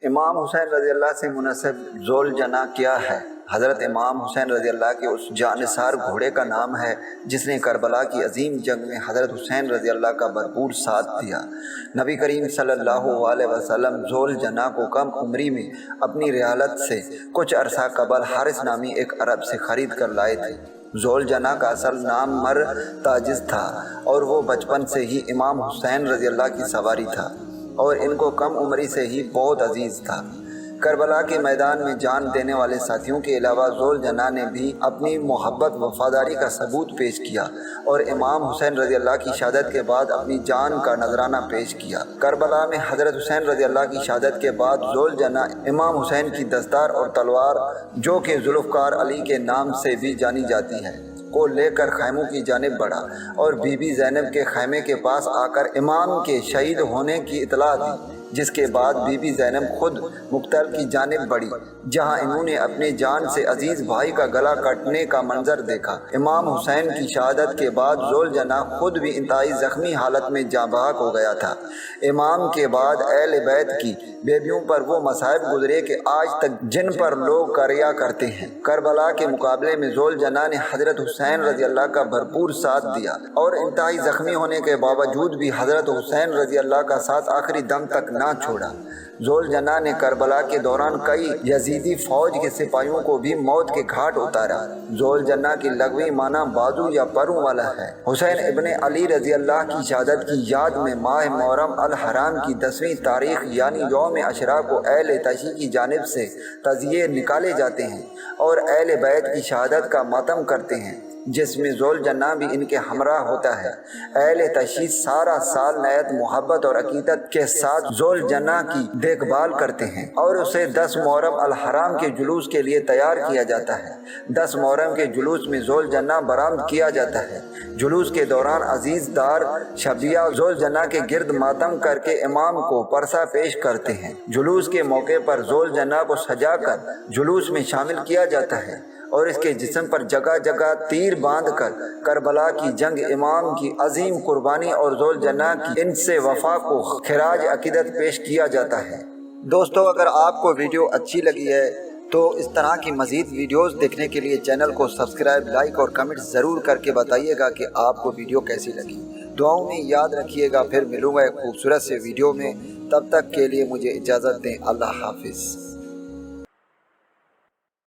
امام حسین رضی اللہ سے منسب ذوالجناح کیا ہے؟ حضرت امام حسین رضی اللہ کے اس جانثار گھوڑے کا نام ہے جس نے کربلا کی عظیم جنگ میں حضرت حسین رضی اللہ کا بھرپور ساتھ دیا۔ نبی کریم صلی اللہ علیہ وسلم ذوالجناح کو کم عمری میں اپنی رحالت سے کچھ عرصہ قبل حارث نامی ایک عرب سے خرید کر لائے تھے۔ ذوالجناح کا اصل نام مرتاجز تھا اور وہ بچپن سے ہی امام حسین رضی اللہ کی سواری تھا اور ان کو کم عمری سے ہی بہت عزیز تھا۔ کربلا کے میدان میں جان دینے والے ساتھیوں کے علاوہ ذوالجناح نے بھی اپنی محبت وفاداری کا ثبوت پیش کیا اور امام حسین رضی اللہ کی شہادت کے بعد اپنی جان کا نذرانہ پیش کیا۔ کربلا میں حضرت حسین رضی اللہ کی شہادت کے بعد ذوالجناح امام حسین کی دستار اور تلوار، جو کہ ذوالفقار علی کے نام سے بھی جانی جاتی ہے، کو لے کر خیموں کی جانب بڑھا اور بی بی زینب کے خیمے کے پاس آ کر امام کے شہید ہونے کی اطلاع دی، جس کے بعد بی بی زینب خود مقتل کی جانب بڑھی، جہاں انہوں نے اپنے جان سے عزیز بھائی کا گلا کاٹنے کا منظر دیکھا۔ امام حسین کی شہادت کے بعد ذوالجناح خود بھی انتہائی زخمی حالت میں جاں بحق ہو گیا تھا۔ امام کے بعد اہل بیت کی بیویوں پر وہ مصائب گزرے کہ آج تک جن پر لوگ کریا کرتے ہیں۔ کربلا کے مقابلے میں ذوالجناح نے حضرت حسین رضی اللہ کا بھرپور ساتھ دیا اور انتہائی زخمی ہونے کے باوجود بھی حضرت حسین رضی اللہ کا ساتھ آخری دم تک نہ چھوڑا۔ ذوالجناح نے کربلا کے دوران کئی یزیدی فوج کے سپاہیوں کو بھی موت کے گھاٹ اتارا۔ ذوالجناح کی لغوی معنی بازو یا پروں والا ہے۔ حسین ابن علی رضی اللہ کی شہادت کی یاد میں ماہ محرم الحرام کی 10ویں تاریخ یعنی یوم عاشوراء کو اہل تشیع کی جانب سے تعزیے نکالے جاتے ہیں اور اہل بیت کی شہادت کا ماتم کرتے ہیں، جس میں ذوالجناح بھی ان کے ہمراہ ہوتا ہے۔ اہل تشیع سارا سال نہایت محبت اور عقیدت کے ساتھ ذوالجناح کی دیکھ بھال کرتے ہیں اور اسے 10 محرم الحرام کے جلوس کے لیے تیار کیا جاتا ہے۔ 10 محرم کے جلوس میں ذوالجناح برآمد کیا جاتا ہے۔ جلوس کے دوران عزیز دار شبیہ ذوالجناح کے گرد ماتم کر کے امام کو پرسہ پیش کرتے ہیں۔ جلوس کے موقع پر ذوالجناح کو سجا کر جلوس میں شامل کیا جاتا ہے اور اس کے جسم پر جگہ جگہ تیر باندھ کر کربلا کی جنگ، امام کی عظیم قربانی اور ذوالجناح کی ان سے وفا کو خراج عقیدت پیش کیا جاتا ہے۔ دوستو، اگر آپ کو ویڈیو اچھی لگی ہے تو اس طرح کی مزید ویڈیوز دیکھنے کے لیے چینل کو سبسکرائب، لائک اور کمنٹ ضرور کر کے بتائیے گا کہ آپ کو ویڈیو کیسی لگی۔ دعاؤں میں یاد رکھیے گا۔ پھر ملوں گا ایک خوبصورت سے ویڈیو میں، تب تک کے لیے مجھے اجازت دیں۔ اللہ حافظ۔